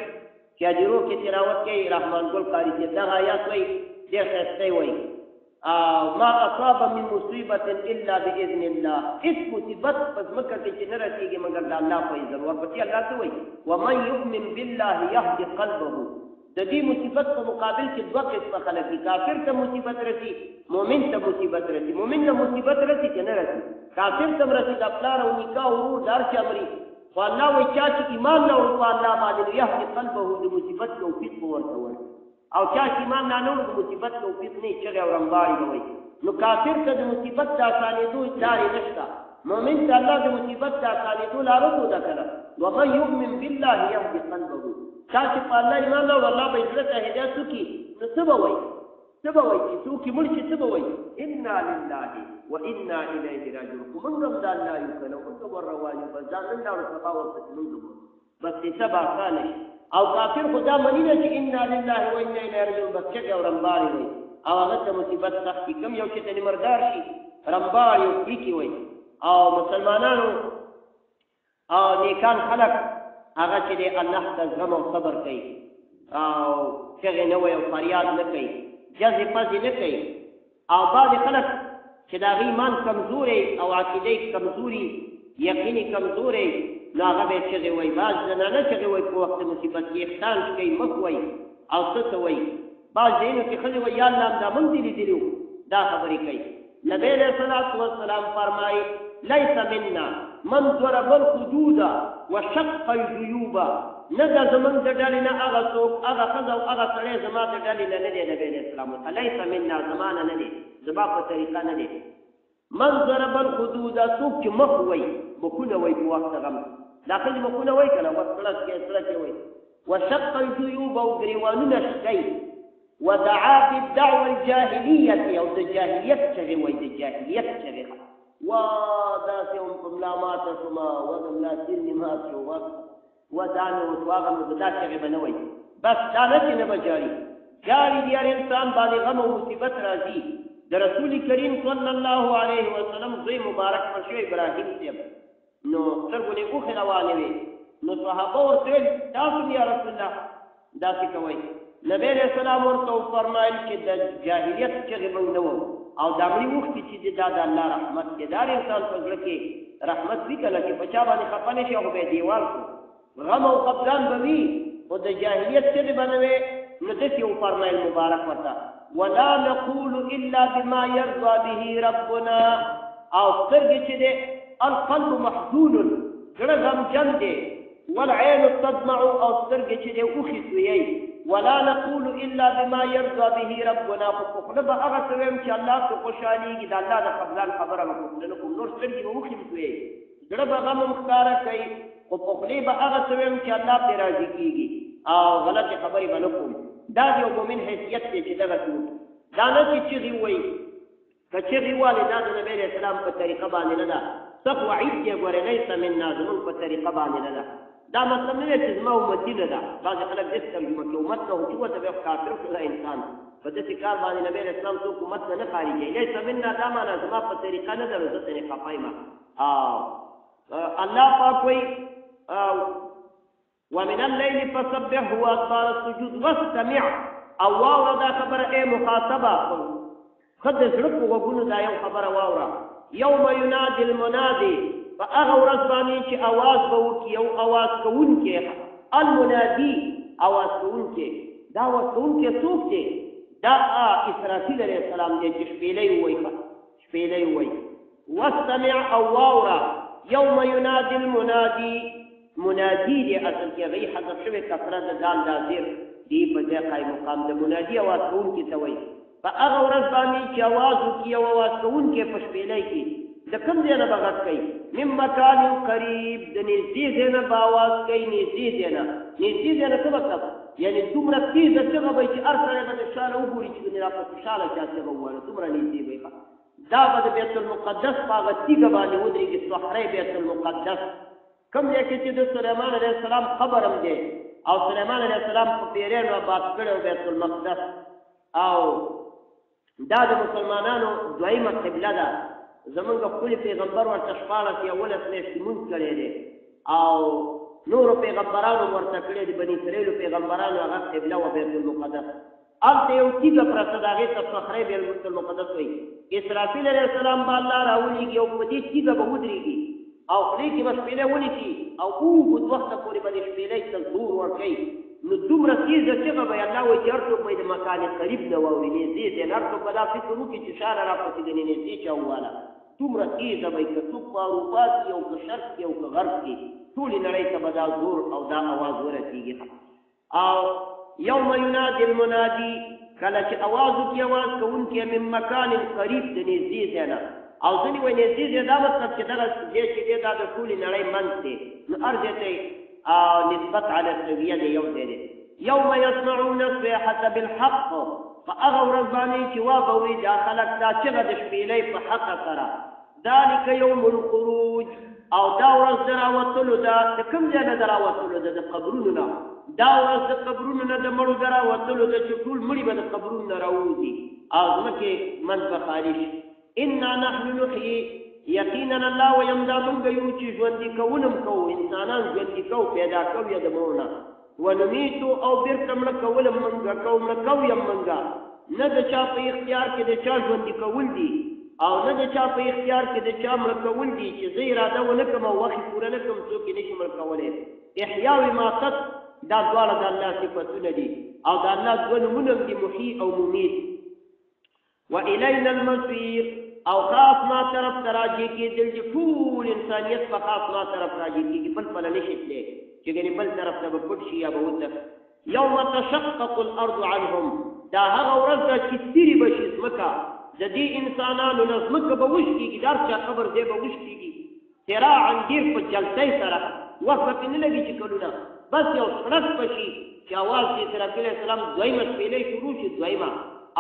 چې اجرو کې تلاوت کوي رحمان ګل قاري صاحب دغه آیات وایي ډېر ښایسته وایي ما اصاب من مصیبت الا باذن الله هیڅ مصیبت په ځمکه کې چې نه رسېږي مګر د الله په اذن ورپسې الله څه وایي ومن یؤمن بالله یهدي قلبه د دې مصیبت په مقابل کې دوه قسمه خلک دي کافر ته مصیبت رسي مؤمن ته مصیبت رسي مؤمن ته مصیبت رسي چې نه رسي کافر ته رسي د پلار او نکاح ورور دار چې امري خو الله وایي چا چې ایمان نه ورو الله باندې یهدي قلبه د مصیبت توفیق ورته ورکړي او چا چې ایمان نه لري د مصیبت توفیق نه چغې او رمباړي وایي نو کافر ته د مصیبت د اسانېدو لارې نشته مؤمن ته الله د مصیبت د اسانېدو لاره وده کړه ومن یؤمن بالله یهدي قلبه چا چې په الله ایمان لري الله به زړه ته هدایت وکړي نو څه به وایي چې څوک مړ شي څه به وایي انا لله وانا الیه راجعون خو موږ هم د الله یو که نه موږ به روان یو بس ځان نن لاړو سبا ورپسې موږ بس کیسه به اسانه شي او کافر خدا منی نه چې انا لله و انا الیه راجعون بس چغې او رمباړې وایي او هغه ته مصیبت سخت کي کم یو چې ته مردار شي رمباړې او کریکې وایي او مسلمانانو او نیکان خلک هغه چې دی الله ته زغم او صبر کوي او چغې نه وایي او فریاد نه کوي جزې پزې نه کوي او بعضې خلک چې د هغه ایمان کمزوری او عقیدې کمزوري یقیني کمزوری نو هغه به چغې وایي بعض زنانه چغې وایي په وخت مصیبت کې احسان کوي مخ وایي او څه ته وایي بعض ځایونو کې ښځې وایي یا الله دا موږ دې لیدلي وو دا خبرې کوي نبی علیه الصلاة والسلام فرمایي لیس منا من ضرب الحدود وشق الجیوب نه دا زمونږ د ډلې نه هغه څوک هغه ښځه او هغه سړی زما د ډلې نه نه دی نبی علیه السلام لیس منا زما نه دی زما په طریقه نه دی من ضرب الحدود څوک چې مخ وایي مخونه وایي په وخت غم دا ښځې مخونه وایي که نه سړکې وایي وشق الجیوب او ګریوانونه شکوي ودعا بالدعوه الجاهلیة او د جاهلیت چغې وایي د جاهلیت چغې داسې هم په ملا ماته شومه د ملا تیر مې مات شو دا مې وشو هغه مې دا چغې به نه وایي بس دا نه چې نه به جاري دي هر انسان باندې غم او مصیبت راځي د رسول کریم صلی الله علیه وسلم زوی مبارک پر شو ابراهیم صاحب نو سترګو نه اوښې روانې وې نو صحابه ورته ویل تاسو یا رسول الله داسې کوئ نبی علیہ السلام ورته وفرمایل چې د جاهلیت چغې به نه وو او دا مړي وختي چې دا د الله رحمت کې دا انسان په زړه کې رحمت وي کله چې په چا باندې خفه نه شي هغه به دیوال شو غم او خفګان به وي خو د جاهلیت چغې به نه وې نو داسې وفرمایل مبارک ورته ولا نقول الا بما يرضى به ربنا او سترګې چې دی القلب محزون زړه غمجن دی والعين تدمع او سترګې چې دی اوښې سویی ولا نقول الا بما يرضى به ربنا فخلب هغه څه ویم چې الله ته خوشحالېږي د الله د خفګان خبره به نه کوم نور سترګې به اوښې سویی زړه به غم ښکاره کوي خو په خولې به هغه څه ویم چې الله پرې راضي کېږي او غلطې خبرې به نه کوم دا د یو مؤمن حیثیت دی چې دغه څه دا نه چې چغې وایي که چغې والې دا د نبي علیه السلام په طریقه باندې نه ده څه وعید دی ګورې لیس منا زمونږ په طریقه باندې نه ده دا مطلب نه دی چې زما امتي نه ده بعضې خلک داسې ترجمه کوي امت ته چې ورته بیا کافر شو دا انسان په داسې کار باندې نبي علیه السلام څوک امت نه خارجوي لیس منا دا معنا زما په طریقه نه ده نو زه ترې خفه یم الله پاک وایي ومن الليل فسبحه وأدبار السجود واستمع او واورا دا خبر اے مخاطبه خد زړه په وګونو دا یو خبره واورا یوم ینادي المنادي فاغه ورځ باندې چې आवाज به وکي یو आवाज کوونکی المنادي आवाज کوونکی دا आवाज کوونکی څوک دی دا اسرافیل علیه السلام دی چې شپېلې وایي واستمع او واورا یوم ینادي المنادي منادي دی اصل کې غي حذف شوی کثرت د دال دازیر دی په ځای قائم مقام د منادي आवाज کوونکی ته وایي په هغه ورځ باندې چې आवाज وکړي او आवाज کوونکی په شپېلۍ کې د کوم ځای نه به غږ کوي من مکان قریب د نږدې ځای نه به आवाز کوي نږدې ځای نه څه مطلب یعنې دومره تیزه چغه به چې هر سړی به د شاله وګوري چې را په خوشحاله چا چغه وویله دومره نږدې به دا به د بیت المقدس په هغه تیږه باندې ودرېږي صحرای بیت المقدس کوم ځای کې چې د سلیمان علیه السلام قبر هم دی او سلیمان علیه السلام په پیریانو آباد کړی و بیت المقدس او دا د مسلمانانو دویمه قبله ده زمونږ ښکلي پیغمبر ورته 14 میاشتې لمونځ کړی دی او نورو پیغمبرانو ورته کړی دي بني اسرائیلو پیغمبرانو هغه قبله و بیت المقدس هلته یو تیږه پرته د هغې ته صخرې بیت المقدس وایي اسرافیل علیه السلام به الله راولېږي او په دې تیږه به ودرېږي او خولې کې به شپېلۍ ونیسي او اوږد وخته پورې به د شپېلۍ ته زور ورکوي نو دومره تیزه چغه به یې الله وایي چې هر څوک به یې د مکان قریب نه واوري نږدې ځای نه هر څوک به دا فکر وکړي چې شاله راپسې ګنې نږدې چا وواله دومره تیزه به یې که څوک په اروپا کې او که شرق کې او که غرب کې ټولې نړۍ ته به دا زور او دا اواز ورسېږي او یوم ینادي المنادي کله چې اواز وکړي اواز کوونکی من مکان قریب د نږدې ځای نه او ځینې وایي نږدې ځای دا مطلب چې دغه ځای چې دی دا د ټولې نړۍ منځ دی نو هر ځای ته نسبت على السویه دی یو ځای دی یوم یسمعون الصیحة بالحق فهغه ورځ باندې چې وابوي دا خلک دا چغه د شپېلۍ په حقه سره ذلک یوم الخروج او دا ورځ د راوتلو ده د کوم ځای نه د راوتلو ده د قبرونو نه دا ورځ د قبرونو نه د مړو د راوتلو ده چې ټول مړي به د قبرونو نه راوځي او ځمکې منځ به خالي شي انا نحن نحيي یقینا الله ویم دا موږ یو چې ژوندي کوونم کوو انسانان ژوندي کوو پیدا کوو یې د مړو نه ونمیتو او بیرته مړه کول منګه کوو مړه کوو یم منګه نه د چا په اختیار کې د چا ژوندي کول دي او نه د چا په اختیار کې د چا مړه کول دي چې زه اراده ونه کړم او وخت پوره نه کړم څوک یې نشي مړه کولی احیا و اماتت دا دواړه د الله صفتونه دي او د الله دوه نومونه هم دي محیي او ممیت والینا المصیر او خاص ما طرف ته راجع کېدل چې ټول انسانیت په خاص ما طرف راجع کېږي بل پله نشي تللی چې ګنې بل طرف ته به پټ شي یا به وته یوم تشقق الارض عنهم دا هغه ورځ ده چې تیرې به شي ځمکه د دې انسانانو نه ځمکه به وشکېږي د هر چا قبر ځای به وشکېږي سراعا ډېر په جلسۍ سره وخت به پرې نه لګي چې کلونه بس یو سړک به شي چې اواز د اسرافیل علیه السلام دویمه شپېلۍ شروع شي دویمه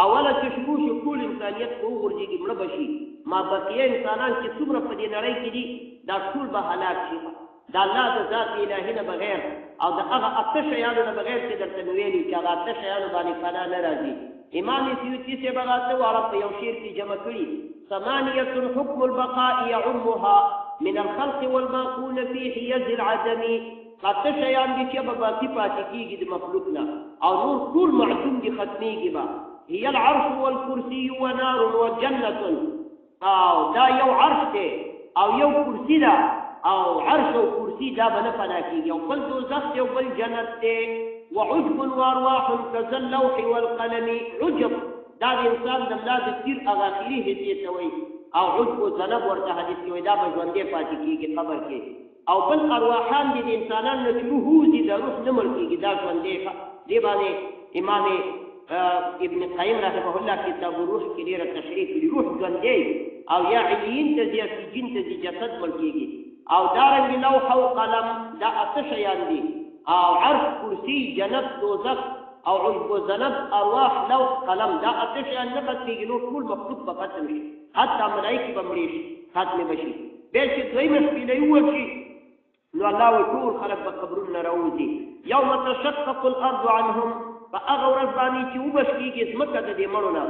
اوله چې شروع شي ټول انسانیت به وغورځېږي مړه به شي ما بقیه انسانان چې څومره په دې نړۍ کې دي دا ټول به هلاک شي د الله د ذات الهي نه بغیر او د هغه اته شیانو نه بغیر چې درته مې ویلي چې هغه اته شیانو باندې فنا نه راځي امام سیوطي صاحب هغه اته واړه په یو شعر کې جمع کړي ثمانیة حکم البقاء يعمها من الخلق والماقول في حيز العدم اته شیان دي چې به باقي پاتې کېږي د مخلوق نه او نور ټول معدوم دي ختمېږي به هي العرش والكرسي ونار وجنة او دا یو عرش دی او یو کرسی ده او عرش او کرسی دا به نه فنا کېږي او بل دوزخ دی او بل جنت دی وعجب وارواح كذا اللوح والقلم عجب دا د انسان د ملا د تیر هغه اخري حصې ته وایي او عجب و ذنب ورته حدیث کې وایي دا به ژوندی پاتې کېږي قبر کې او بل ارواحان دي د انسانانو نه چې روح وځي دا روح نه مړ کېږي دا ژوندی دې باندې امام ابن قیم رحمه الله کتاب روح کې ډېره تشریح کړي روح ژوندی او یا علیین ته ځي سجین ته ځي جسد مړ کېږي او دارنګې لوح او قلم دا اته شیان دي او عرش کرسی جنت دوزخ او عجب و ذنب ارواح لوح قلم دا اته شیان نه ختمېږي نور ټول مخلوق به ختم شي حتی ملایکې به مړې شي ختمې به شي بیا چې دویمه شپېلۍ ووشي نو الله وایي ټول خلک به قبرونو نه راوځي یوم تشقق الارض عنهم په هغه ورځ باندې چې وبش کېږي ځمکه د دې مړو نه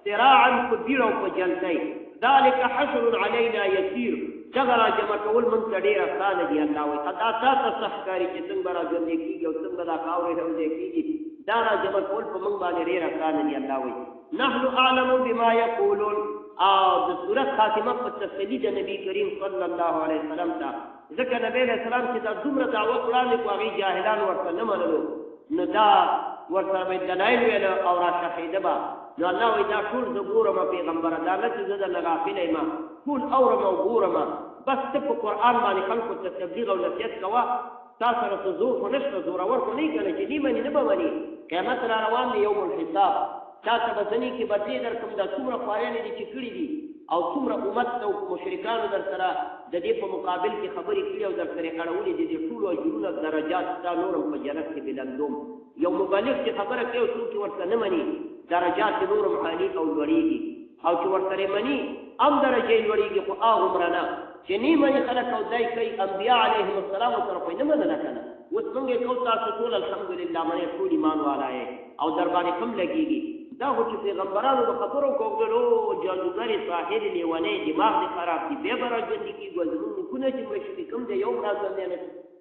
صراعا په بیړه او په جلدۍ ذلك حشر علينا يسير دغه را جمع کول موږ ته ډېر اسانه دي الله وایي دا تا ته سخت ښکاري چې څنګه به را ژوندی کېږي او څنګه دا خاورې راوځی کېږي دا را جمع کول په موږ باندې ډېر اسانه دي الله وایي نحن اعلم بما يقولون او د صورت خاتمه په تسلی د نبی کریم صلی الله علیه وسلم ته ځکه نبی علیه السلام چې دا دومره دعوت وړاندې کړو هغې جاهلان ورته نه منلو نو دا ورسره به دلایل ویله او را شهیده به نو الله وایي دا ټول زه ګورم پیغمبره دا نه چې زه درنه غافله یم ټول اورم او ګورم بس ته په قرآن باندې خلکو ته تبلیغ او نصیحت کوه تا سره څه زور خو نشته زورور خو نه یې که نه چې نه مني نه به مني قیامت را روان دی یوم الحساب تا ته به ځنې کې بدلې در کوم دا څومره خوارانې دي چې کړي دي او څومره امت او مشرکانو در سره د دې په مقابل کې خبرې کړي او در سره یې اړولې دي د ټولو اجرونه درجات ستا نورم په جنت کې بلندوم یو مبلغ چې خبره کوي او څوک ورته نه مني درجات نورم عالي او لوړېږي او چې ورسره مني هم درجې لوړېږي خو هغومره نه چې نه مني خلک او دای کوي انبیا علیهم السلام سره خو یې نه منله که نه اوس موږ یې کوو تاسو ټول الحمدلله منئ ټول ایمان والا یې او در باندې هم لګېږي دا خو چې پیغمبرانو د خبرو کوږدل او جادوګرې ساحر لیونی دماغ دې خراب دي بیا به را ژوندي کېږي او زمونږ نیکونه چې مړه شوي کوم دی یو را ژوندی نه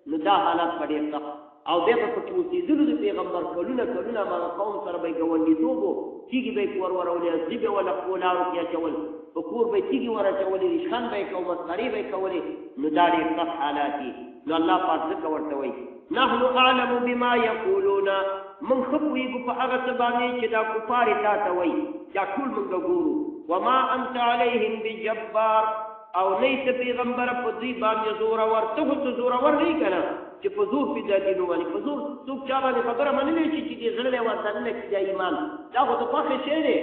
نو دا حالات به ډېر سخت او بیا به پکې اوسېدلو د پیغمبر کلونه کلونه هغه قوم سره به یې ګاونډیتوب و تیږې به یې کور ورولې اصلي به یې وله خپلو لارو کې اچول په کور به یې تیږې ور اچولې ریشخند به یې کو مسخرې به یې کولې نو دا ډېر سخت حالات دي نو الله پاک ځکه ورته وایي نحن اعلم بما يقولون من خپویږو په هغه څه باندې چې دا کفار یې تا ته وایي دا ټول موږ ګورو وما انت علیهم بجبار او نه ته پیغمبره په دوی باندې زورور ته خو څه زورور نه یې که نه چې په زور پې دا دین ووالي په زور څوک چا باندې خبره منلی شي چې دې زړه دی ورته چې دا ایمان دا خو د خوښې شی دی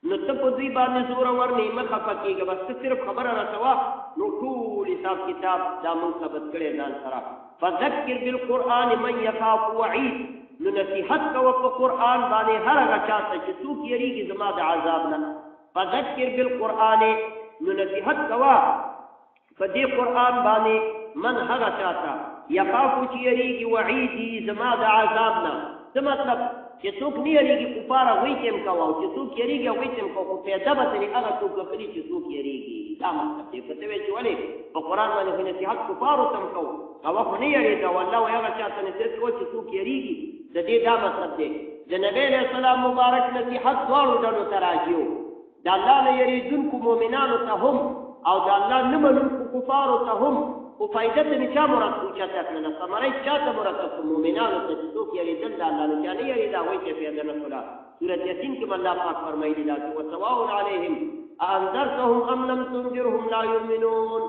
نو ته په دوی باندې زورور نه یې مه خفه کېږه بس ته صرف خبره رسوه نو ټول حساب کتاب دا موږ ثبت کړی ځان سره فذکر بالقرآن من یخاف وعید نو نصیحت کوه په قرآن باندې هر هغه چا ته چې څوک یریږي زما د عذاب نه فذکر بالقرآن نو نصیحت کوه په دې قرآن باندې من هغه چا ته یخافو چې یریږي وعیدي زما د عذاب نه څه مطلب چې څوک نه یریږي کفار هغوی ته هم کوه او چې څوک یریږي هغوی ته هم کوه خو پیدا به ترې هغه څوک کړي چې څوک یریږي دا مطلب دی که ته وایې چې ولې په قرآن باندې خو نصیحت کفارو ته هم کوو هغه خو نه یریږه او الله وایي هغه چا ته نصیحت کوه چې څوک یریږي د دې دا مطلب دی د نبی علیه السلام مبارک نصیحت دواړو ډلو ته راځي د الله نه یریدونکو مؤمنانو ته هم او د الله نه منونکو کفارو ته هم خو فایده ته مې چا مراد اوچته کړله ثمره یې چا ته مرتب کړو مؤمنانو ته چې څوک یېرېدل د الله نه چا نه یېرېده هغوی ته فایده نه کړله سورت یاسین کې به الله پاک فرمایلي دا چې وسواء علیهم اانذرتهم ام لم تنذرهم لا یؤمنون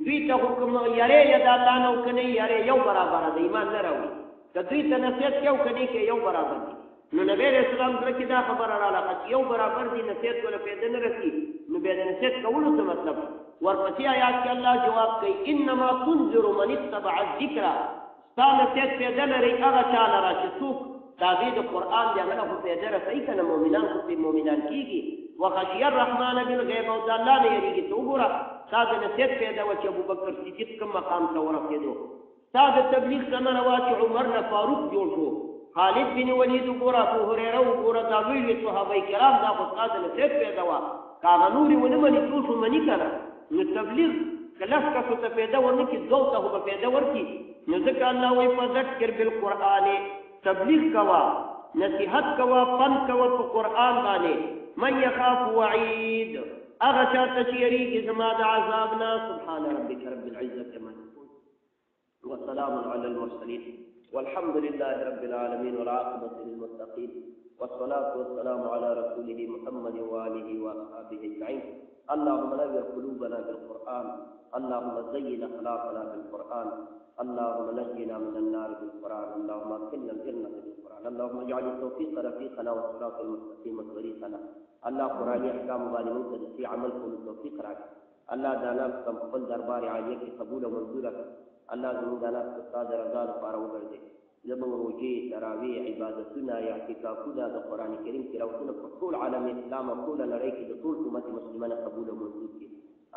دوی ته خو کوم یارې یا د الله نه او که نه یارې یو برابره د ایمان نه راوړي که دوی ته نصیحت کوي او که نه کوي یو برابر دي نو نبی علیه السلام زړه کې دا خبره راغله چې یو برابر دي نصیحت وله فایده نه رسي نو بیا د نصیحت کولو څه مطلب ورپسې آیات کې الله جواب کوي انما تنذر من اتبع الذکر ستا نصیحت فایده لري هغه چا لره چې څوک تابع د قرآن دی هغه خو فایده رسوي که نه مؤمنان خو پرې مؤمنان کېږي وخشي الرحمن بالغیب او د الله نه یریږي ته وګوره ستا د نصیحت پیدا وه چې ابوبکر صدیق کوم مقام ته ورسېدو ستا د تبلیغ څه نه روا چې عمر نه فاروق جوړ شو خالد بن ولید وګوره ابو هریره وګوره دا لوی لوی صحابه کرام دا خو ستا د نصیحت پیدا وه که هغه نورې ونه مني څو شو مني که نه نو تبلیغ که لس کسو ته پیدا ورنه کړي دوو ته خو به پیدا ورکړي نو ځکه الله وایي فذکر بالقرآن تبلیغ کوه نصیحت کوه پند کوه په قرآن باندې من یخاف وعید هغه چا ته چې یریږي زما د عذاب نه سبحان ربک رب العزة عما یصفون وسلام علی المرسلین والحمد لله رب العالمين والعاقبة للمتقين والصلاة والسلام على رسوله محمد وآله وأصحابه أجمعين اللهم نور قلوبنا بالقرآن اللهم زين أخلاقنا بالقرآن اللهم نجنا من النار بالقرآن اللهم أدخلنا الجنة بالقرآن اللهم اجعل التوفيق رفيقنا والصراط المستقيم طريقنا الله قرآن أحكام ظالمين في عملكم التوفيق راك الله دانا كم قل دربار عاليك قبول منظورك الله زمون دانا استاد رضا لپاره وګرځي زمون روجي تراوی عبادتونه اعتکافونه د قرآن کریم تلاوتونه په ټول عالم اسلام او ټول نړۍ کې د ټول امت مسلمانانو قبول او منظور کړي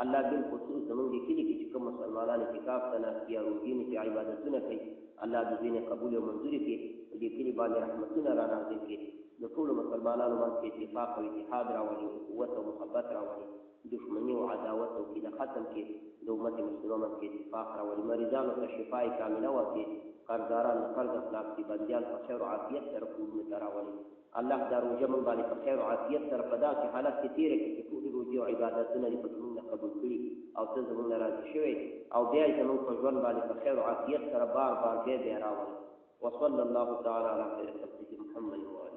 الله بالخصوص زمون د کلی کې کوم مسلمانان اعتکاف ته ناست یا روجي نه عبادتونه کوي الله د دین قبول او منظور کړي دې کلی باندې رحمتونه را نازل کړي د ټول مسلمانانو باندې اتفاق او اتحاد راولي قوت او محبت راولي دشمنی او عداوت او کینه ختم کړي د امت مسلمانانو کې اتفاق راولي مریضانو ته شفای کامله ورکړي قرضداران قرض اخلاق دي بندیان په خیر او عافیت سره کورونه ته راولي الله دا روژه موږ باندې په خیر او عافیت سره په داسې حالت کې تېره کړي چې ټولې روژې او عبادتونه دې پکې موږ نه قبول کړي او ته زموږ نه راضي شوې او بیا یې زموږ په ژوند باندې په خیر او عافیت سره بار بار بیا راولي وصلی الله تعالی علی خیر خلقه محمد